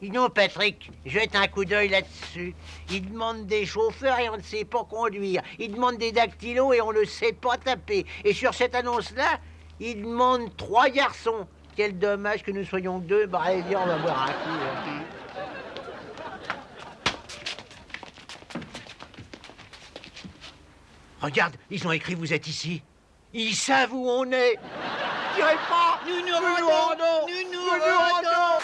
Dis donc, Patrick, jette un coup d'œil là-dessus. Il demande des chauffeurs et on ne sait pas conduire. Il demande des dactylos et on ne sait pas taper. Et sur cette annonce-là, il demande 3 garçons. Quel dommage que nous soyons que 2. Bah, allez, viens, on va boire un coup. Regarde, ils ont écrit « Vous êtes ici ». Ils savent où on est. Tirez pas. Nous nous rendons. Nous nous rendons.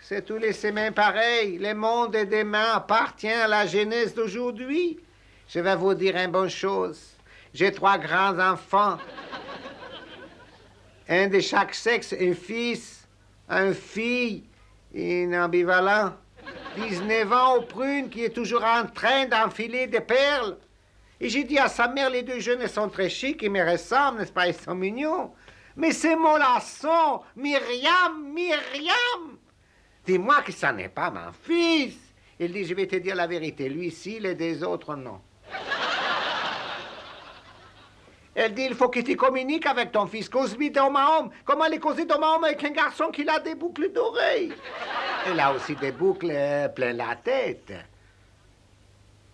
C'est tous les semaines pareil. Le monde de demain appartient à la jeunesse d'aujourd'hui. Je vais vous dire une bonne chose. J'ai 3 grands-enfants. Un de chaque sexe, un fils, une fille et un ambivalent. 19 ans au prune qui est toujours en train d'enfiler des perles. Et j'ai dit à sa mère, les 2 jeunes sont très chics, ils me ressemblent, n'est-ce pas, ils sont mignons. Mais c'est mon laçon, Myriam, Myriam. Dis-moi que ça n'est pas mon fils. Il dit, je vais te dire la vérité, lui si, les 2 autres non. Elle dit, il faut que tu communiques avec ton fils. Cause-lui d'homme à homme. Comment aller causer d'homme à homme avec un garçon qui a des boucles d'oreilles? Il a aussi des boucles plein la tête.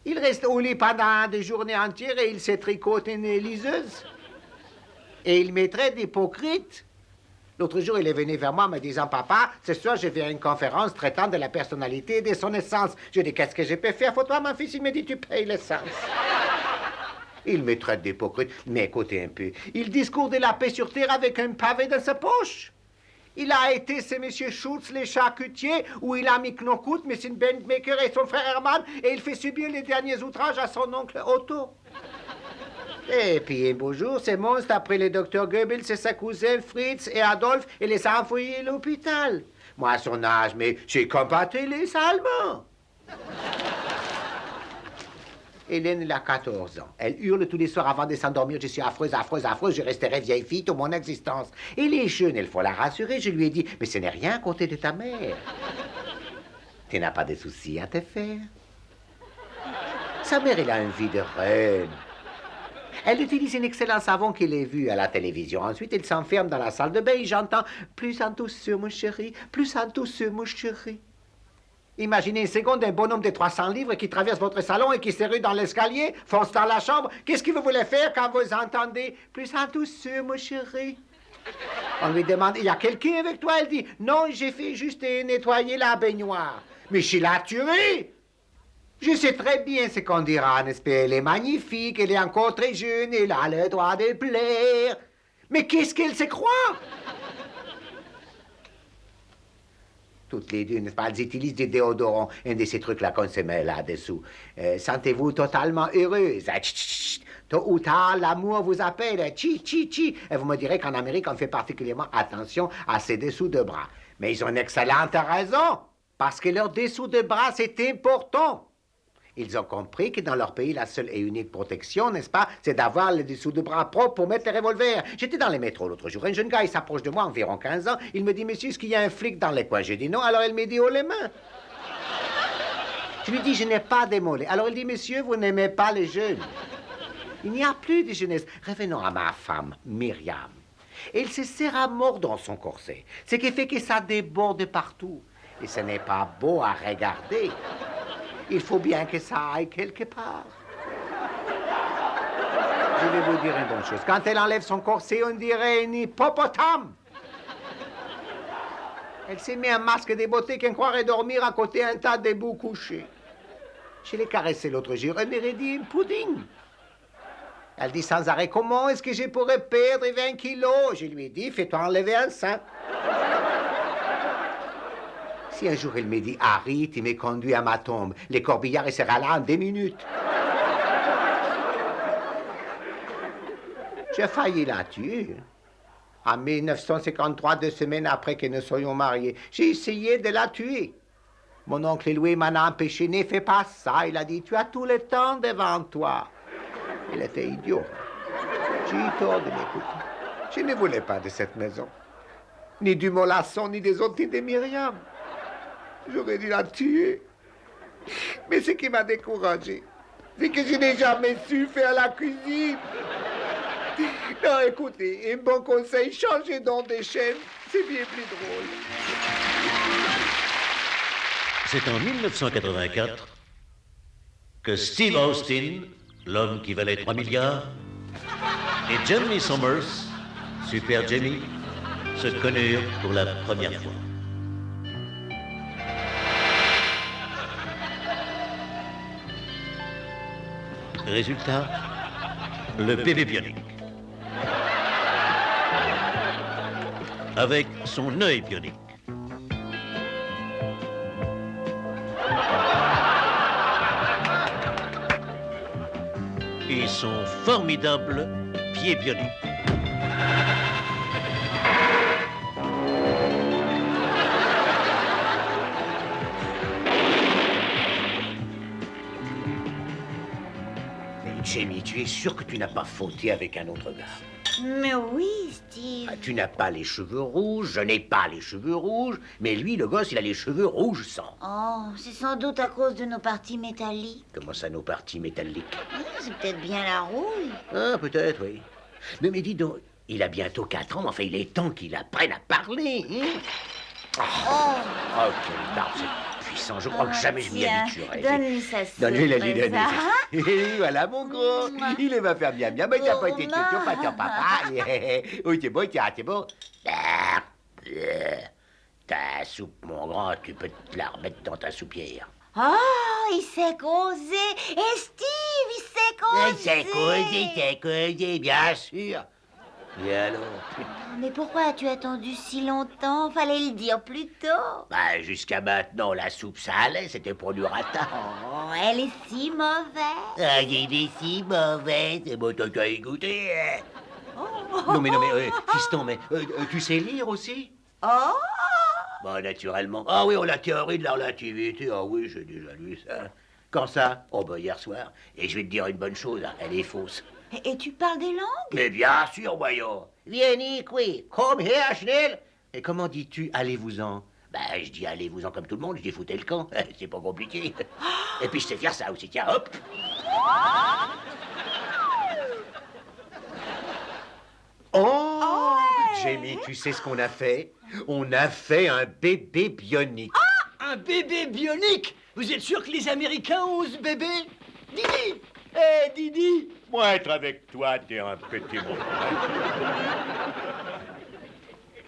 Il reste au lit pendant des journées entières et il se tricote une liseuse. Et il me traite d'hypocrite. L'autre jour, il est venu vers moi me disant, papa, ce soir, je vais à une conférence traitant de la personnalité et de son essence. Je dis, qu'est-ce que je peux faire pour toi, mon fils? Il me dit, tu payes l'essence. Il me traite d'hypocrite. Mais écoutez un peu, il discourt de la paix sur terre avec un pavé dans sa poche. Il a été chez M. Schultz, les charcutiers, où il a mis Knokut, M. Benmaker et son frère Hermann, et il fait subir les derniers outrages à son oncle Otto. Et puis un beau jour, ces monstres, après le docteur Goebbels et sa cousine Fritz et Adolphe, et les a envoyés à l'hôpital. Moi, à son âge, mais j'ai combattu les Allemands. Hélène, elle a 14 ans. Elle hurle tous les soirs avant de s'endormir. Je suis affreuse, affreuse, affreuse. Je resterai vieille fille toute mon existence. Et les jeunes, il faut la rassurer. Je lui ai dit, mais ce n'est rien à côté de ta mère. Tu n'as pas de soucis à te faire. Sa mère, elle a une vie de reine. Elle utilise un excellent savon qu'il a vu à la télévision. Ensuite, elle s'enferme dans la salle de bain et j'entends « Plus en douceur, mon chéri, plus en douceur, mon chéri ». Imaginez une seconde un bonhomme de 300 livres qui traverse votre salon et qui se rue dans l'escalier, fonce dans la chambre. Qu'est-ce que vous voulez faire quand vous entendez « Plus en douceur, mon chéri ». On lui demande « Il y a quelqu'un avec toi ?» Elle dit « Non, j'ai fait juste nettoyer la baignoire. » Mais je l'ai tuée. Je sais très bien ce qu'on dira, n'est-ce pas? Elle est magnifique, elle est encore très jeune, elle a le droit de plaire. Mais qu'est-ce qu'elle se croit? Toutes les deux, n'est-ce pas? Elles utilisent des déodorants, un de ces trucs-là qu'on se met là-dessous. Sentez-vous totalement heureuse. Tôt ou tard, l'amour vous appelle. Chi, chi, chi. Et vous me direz qu'en Amérique, on fait particulièrement attention à ces dessous de bras. Mais ils ont une excellente raison, parce que leur dessous de bras, c'est important. Ils ont compris que dans leur pays, la seule et unique protection, n'est-ce pas, c'est d'avoir le dessous de bras propre pour mettre les revolvers. J'étais dans les métros l'autre jour. Un jeune gars, il s'approche de moi, environ 15 ans. Il me dit, monsieur, est-ce qu'il y a un flic dans les coins? Je dis non. Alors il me dit, oh les mains. Je lui dis, je n'ai pas de mollets. Alors il dit, monsieur, vous n'aimez pas les jeunes. Il n'y a plus de jeunesse. Revenons à ma femme, Myriam. Elle se serre à mort dans son corset. Ce qui fait que ça déborde partout. Et ce n'est pas beau à regarder. Il faut bien que ça aille quelque part. Je vais vous dire une bonne chose. Quand elle enlève son corset, on dirait une hippopotame. Elle s'est mis un masque de beauté qu'on croirait dormir à côté d'un tas de bouts couchés. Je l'ai caressée l'autre jour. Elle m'aurait dit un pudding. Elle dit sans arrêt, comment est-ce que je pourrais perdre 20 kilos? Je lui ai dit, fais-toi enlever un sein. Si un jour elle me dit, Harry, tu me conduis à ma tombe, les corbillards, il sera là en 2 minutes. J'ai failli la tuer. En 1953, 2 semaines après que nous soyons mariés, j'ai essayé de la tuer. Mon oncle Louis m'en a empêché, ne fais pas ça. Il a dit, tu as tout le temps devant toi. Il était idiot. J'ai eu tort de m'écouter. Je ne voulais pas de cette maison. Ni du mollasson, ni des outils de Myriam. J'aurais dû la tuer. Mais ce qui m'a découragé, c'est que je n'ai jamais su faire la cuisine. Non, écoutez, un bon conseil, changez donc des chaînes, c'est bien plus drôle. C'est en 1984 que Steve Austin, l'homme qui valait 3 milliards, et Jimmy Summers, Super Jimmy, se connurent pour la première fois. Résultat, le bébé bionique. Avec son œil bionique. Et son formidable pied bionique. Jamie, tu es sûr que tu n'as pas fauté avec un autre gars? Mais oui, Steve. Ah, tu n'as pas les cheveux rouges, je n'ai pas les cheveux rouges, mais lui, le gosse, il a les cheveux rouges sang. Oh, c'est sans doute à cause de nos parties métalliques. Comment ça, nos parties métalliques? C'est peut-être bien la rouille. Ah, peut-être, oui. Mais dis donc, il a bientôt 4 ans, enfin, il est temps qu'il apprenne à parler, hein? Oh, quel barbe, c'est puissant, je crois que jamais je m'y habituerai. Donne-lui sa soupe. Donne-lui la lui donner. Et voilà, mon gros, il va faire bien, mais t'as pas été tué, pas ton papa. Oui, c'est beau, c'est beau. Ta soupe, mon grand, tu peux te la remettre dans ta soupière. Oh, il sait causer. Et Steve, il sait causer. C'est causé, bien sûr. Et alors? Mais pourquoi as-tu attendu si longtemps? Fallait le dire plus tôt. Bah, jusqu'à maintenant, la soupe, ça allait, c'était pour du ratat. Oh, elle est si mauvaise. Ah, il est si mauvais, c'est bon, t'as qu'à y goûter. Hein. Oh. Non, mais, fiston, mais tu sais lire aussi? Oh. Bah, naturellement. Ah oui, oh, la théorie de la relativité, ah oui, j'ai déjà lu ça. Quand ça? Oh, bah, hier soir. Et je vais te dire une bonne chose, hein, elle est fausse. Et tu parles des langues? Mais bien sûr, voyons. Vieni qui, komm her, schnell. Et comment dis-tu allez-vous-en? Bah, je dis allez-vous-en comme tout le monde, je dis foutez le camp. C'est pas compliqué. Et puis je sais faire ça aussi, tiens, hop. Oh, Jamie, tu sais ce qu'on a fait? On a fait un bébé bionique. Un bébé bionique? Vous êtes sûr que les Américains osent bébé? Didi! Hé, Didi! Moi, être avec toi, t'es un petit monde.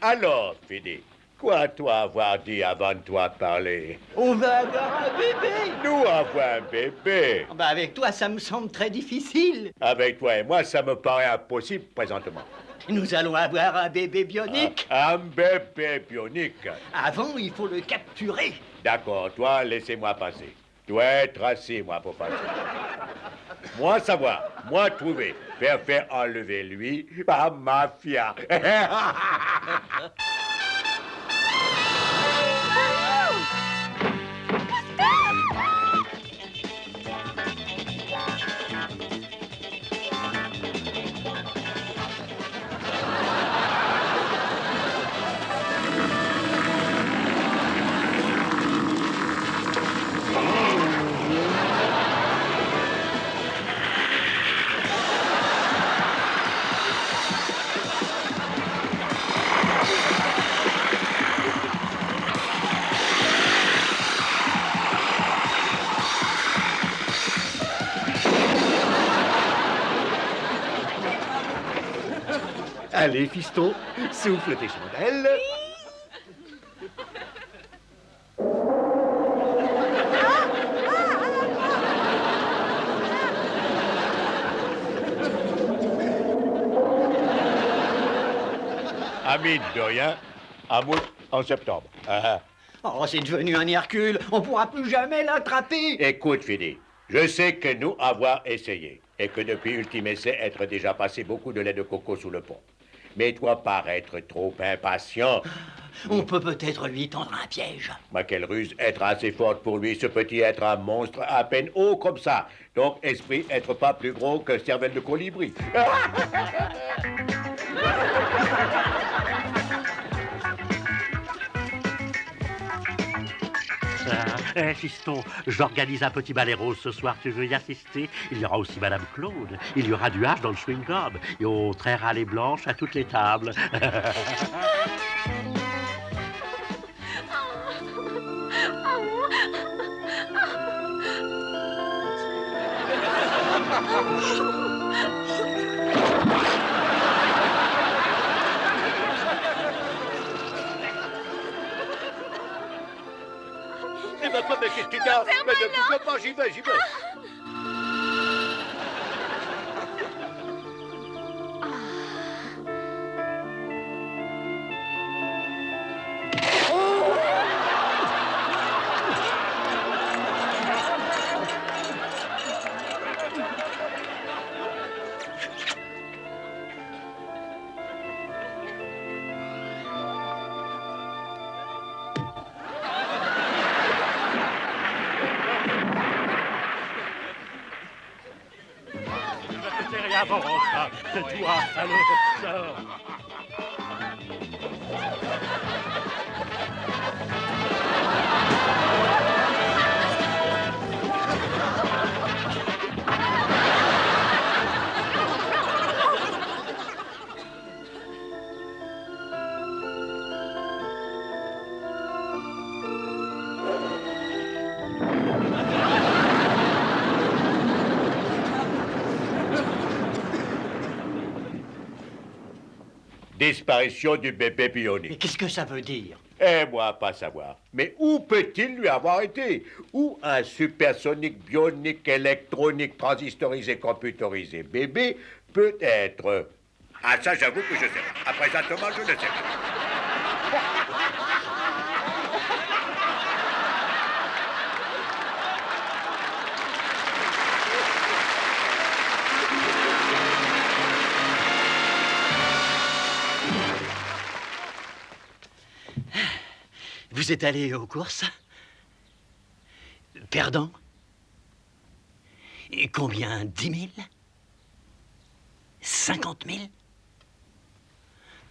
Alors, Fidi, quoi toi avoir dit avant de toi parler? On va avoir un bébé! Nous avoir un bébé. Bah avec toi, ça me semble très difficile. Avec toi et moi, ça me paraît impossible présentement. Nous allons avoir un bébé bionique. Un bébé bionique. Avant, il faut le capturer. D'accord, toi, laissez-moi passer. Toi, être assis, moi, pour passer. Moi, savoir. Moi, trouver. Faire enlever lui par mafia. Allez, fiston, souffle tes chandelles. Ami de rien, amour en septembre. Ah, ah. Oh, c'est devenu un Hercule. On pourra plus jamais l'attraper. Écoute, Fidi, je sais que nous avoir essayé et que depuis ultime essai, être déjà passé beaucoup de lait de coco sous le pont. Mais toi, paraître trop impatient. On peut peut-être lui tendre un piège. Mais quelle ruse, être assez forte pour lui, ce petit être un monstre à peine haut comme ça. Donc, esprit, être pas plus gros que cervelle de colibri. Fiston, j'organise un petit ballet rose ce soir, tu veux y assister? Il y aura aussi Madame Claude, il y aura du hache dans le chewing-gum, et on traira les blanches à toutes les tables. Mais maintenant, mais qu'est-ce que tu as? Mais ne bouge pas, j'y vais, j'y vais. Et avance, c'est toi, allez, sors. disparition du bébé Mais bionique. qu'est-ce que ça veut dire? Eh, moi, pas savoir. Mais où peut-il lui avoir été? Où un supersonique bionique électronique transistorisé computerisé bébé peut être? Ah, ça, j'avoue que je sais pas. Après ça, Thomas, je ne sais pas. Vous êtes allé aux courses? Perdant? Et combien? 10 000? 50 000?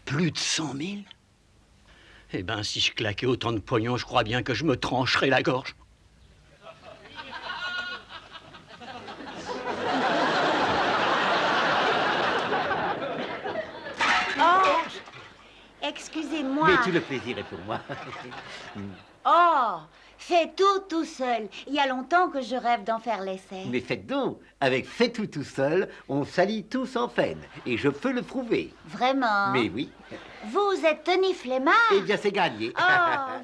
Plus de 100 000? Eh ben, si je claquais autant de pognon, je crois bien que je me trancherais la gorge. Oh, excusez-moi. Mais tout le plaisir est pour moi. Oh, fais tout seul. Il y a longtemps que je rêve d'en faire l'essai. Mais faites donc, avec Fais tout seul, on salit tout sans peine. Et je peux le prouver. Vraiment? Mais oui. Vous êtes Tony Flemard? Eh bien, c'est gagné. Oh,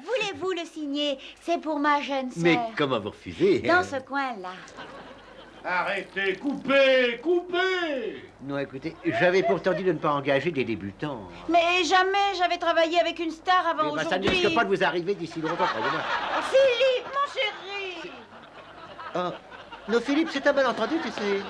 voulez-vous le signer? C'est pour ma jeune sœur. Mais comment vous refusez? Dans ce coin-là. Arrêtez, coupez, coupez! Non, écoutez, j'avais pourtant dit de ne pas engager des débutants. Mais jamais j'avais travaillé avec une star avant Eh ben, ça ne aujourd'hui. risque pas de vous arriver d'ici longtemps, croyez-moi. Oh, Philippe, mon chéri! Oh, non, Philippe, c'est un malentendu, tu sais.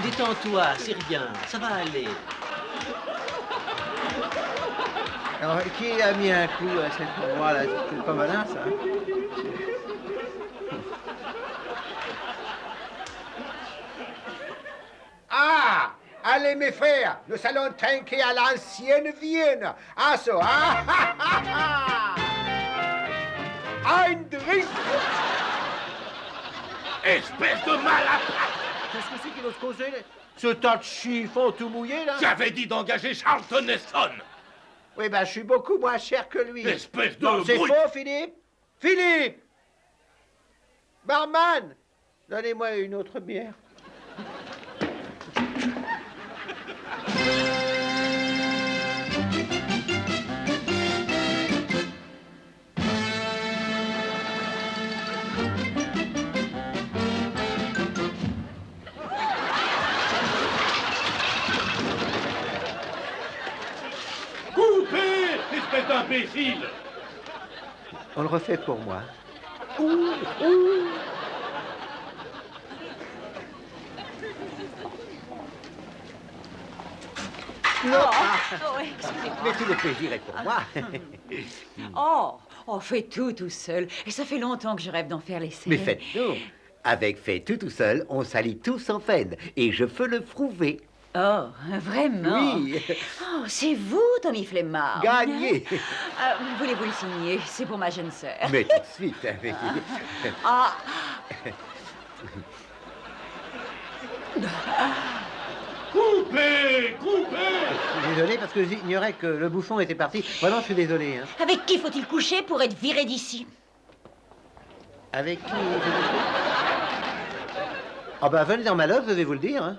Détends-toi, c'est rien, ça va aller. Alors, qui a mis un coup à cet endroit-là? C'est pas malin, ça. Ah! Allez, mes frères, nous allons trinquer à l'ancienne Vienne. Ah, ça, ah, ah, ah, ah. Ein drink! Espèce de malade! Qu'est-ce que c'est qu'il ose causer, là? Ce tas de chiffons tout mouillé, là? J'avais dit d'engager Charlton Heston! Oui, ben, je suis beaucoup moins cher que lui. Espèce de Non, c'est brute. faux, Philippe? Philippe! Barman! Donnez-moi une autre bière. Coupez, espèce d'imbécile! On le refait pour moi. Oh, excusez-moi. Mais tout le plaisir est pour moi. Oh, fais tout seul. Et ça fait longtemps que je rêve d'en faire l'essai. Mais faites donc. Avec Fais tout seul, on salit tout sans peine. Et je peux le prouver. Oh, vraiment? Oui. Oh, c'est vous, Tommy Flemard. Gagné. Voulez-vous le signer? C'est pour ma jeune sœur. Mais tout de suite. Avec... Ah, Coupez, coupez! Je suis désolé parce que j'ignorais que le bouffon était parti. Vraiment, je suis désolé. Hein. Avec qui faut-il coucher pour être viré d'ici? Avec qui Ah ben, venez dans ma loge, je vais vous le dire. Hein.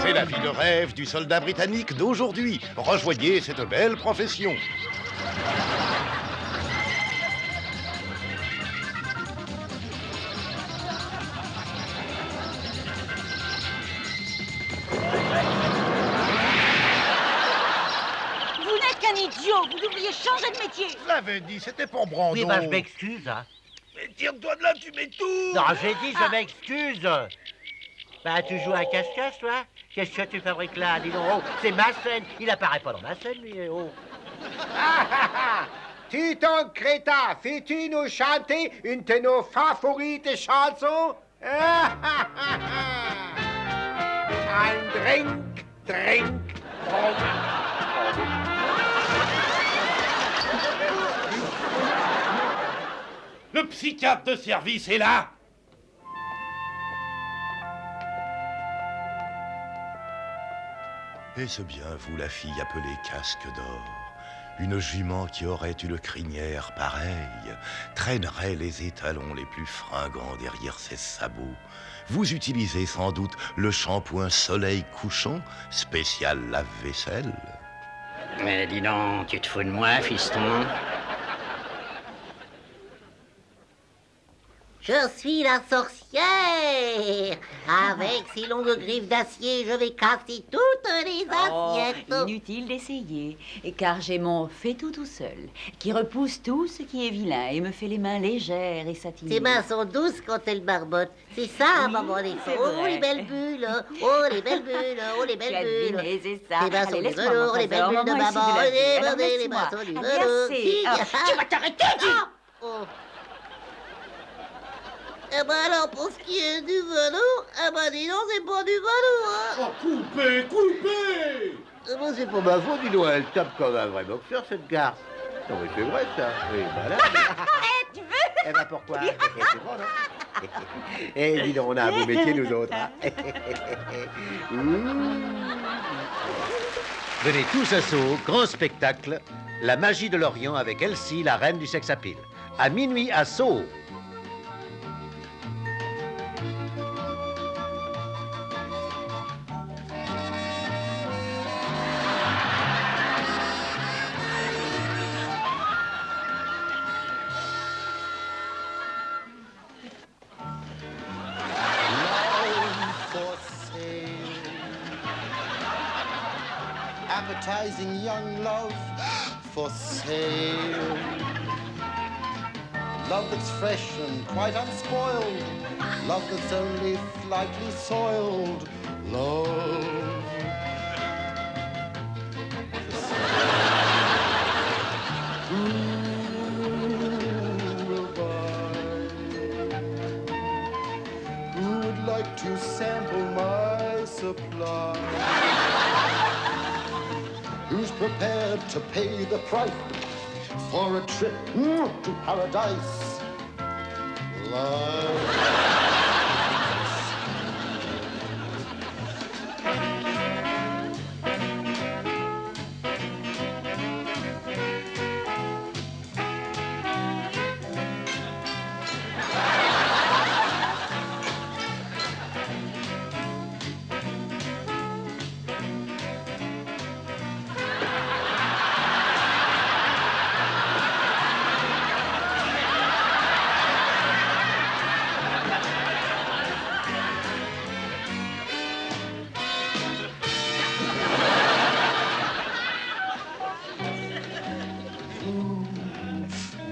C'est la vie de rêve du soldat britannique d'aujourd'hui. Rejoignez cette belle profession. Vous n'êtes qu'un idiot. Vous devriez changer de métier. Je l'avais dit, c'était pour Brandon. Oui, ben, je m'excuse. Hein. Mais tire-toi de là, tu m'étouffes. Non, j'ai dit, je m'excuse. Ben, tu joues à cache-cache, toi? Qu'est-ce que tu fabriques là? Dis donc, oh, c'est ma scène. Il apparaît pas dans ma scène, lui. Oh. Ah, ah, ah. Titon Créta, fais-tu nous chanter une de nos favorites chansons? Ah, ah, ah, ah. Un drink, drink, drink. Le psychiatre de service est là! Est-ce bien vous, la fille appelée Casque d'Or? Une jument qui aurait une crinière pareille traînerait les étalons les plus fringants derrière ses sabots. Vous utilisez sans doute le shampoing Soleil Couchant, spécial lave-vaisselle. Mais dis donc, tu te fous de moi, fiston? Je suis la sorcière. Avec ces longues griffes d'acier, je vais casser toutes les assiettes. Inutile d'essayer, car j'ai mon fait-tout tout seul, qui repousse tout ce qui est vilain et me fait les mains légères et satinées. Ses mains sont douces quand elle barbote. C'est ça, Oui, maman, les c'est Oh, vrai. les belles bulles. Oh, les belles bulles. Oh, les Tu as belles bulles. deviné, c'est ça. Ses mains sont Allez, du laisse-moi, velours, mon les belles trésor. bulles de Maman, ici, maman. de la vie. Les Alors, mains laisse-moi. sont du Allez, velours. assez. Ah, Tu vas t'arrêter, dis! Oh. Eh ben alors, pour ce qui est du velours, eh ben dis donc, c'est pas du velours, hein. Oh, coupez, coupez! Eh ben, c'est pas ma faute, dis donc, elle tape comme un vrai boxeur, cette garce. Non, mais c'est vrai, ça. Oui, voilà. Tu veux? Eh ben, pourquoi? C'est bon, non? Eh, dis donc, on a un beau métier, nous autres, hein. Venez tous à Sceaux, grand spectacle, La magie de l'Orient avec Elsie, la reine du sex-appeal. À minuit à Sceaux. Appetizing young love for sale. Love that's fresh and quite unspoiled. Love that's only slightly soiled. Love. Who will buy? Who would like to sample my supply? Who's prepared to pay the price for a trip to paradise? Love.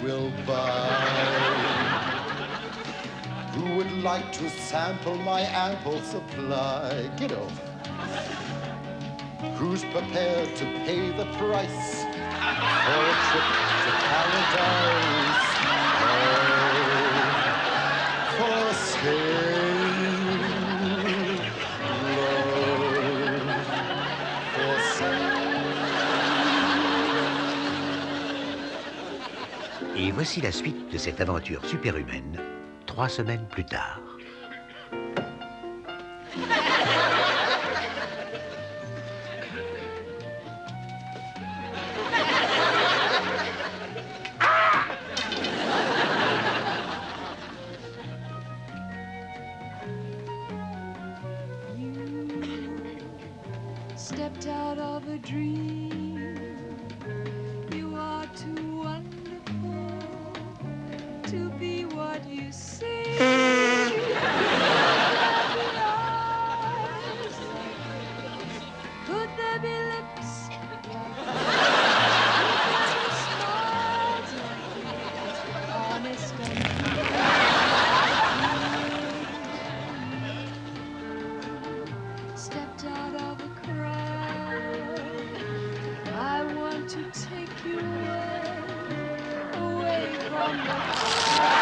Will buy. Who would like to sample my ample supply? Get over. Who's prepared to pay the price for a trip to paradise? Oh, for sale. Love. For sale. Et voici la suite de cette aventure superhumaine, 3 semaines plus tard. Stepped out of a dream. You are too wonderful to be what you seem. Could there be lips honest and stepped out of a crowd. I want to take you away from the crowd.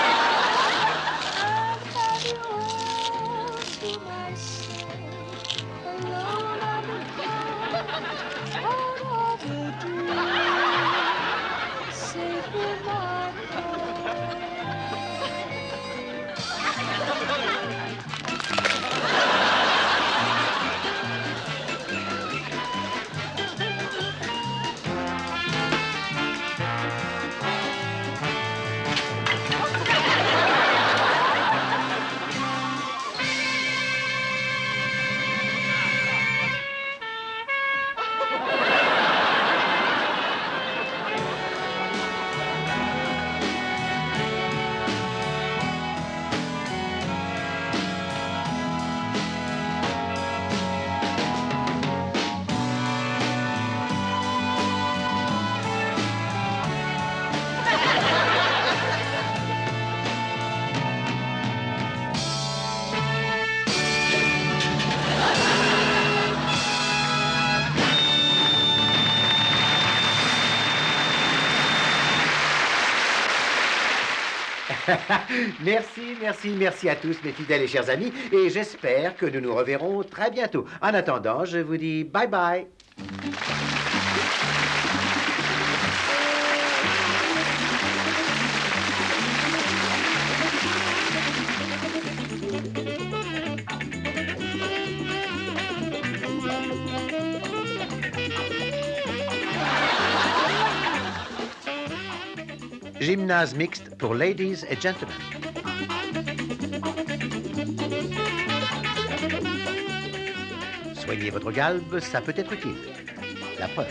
I've had you all to myself, alone on the floor, out of a dream, safe with my heart. Merci à tous, mes fidèles et chers amis, et j'espère que nous nous reverrons très bientôt. En attendant, je vous dis bye bye. Gymnase mixte pour ladies et gentlemen. Soignez votre galbe, ça peut être utile. La preuve.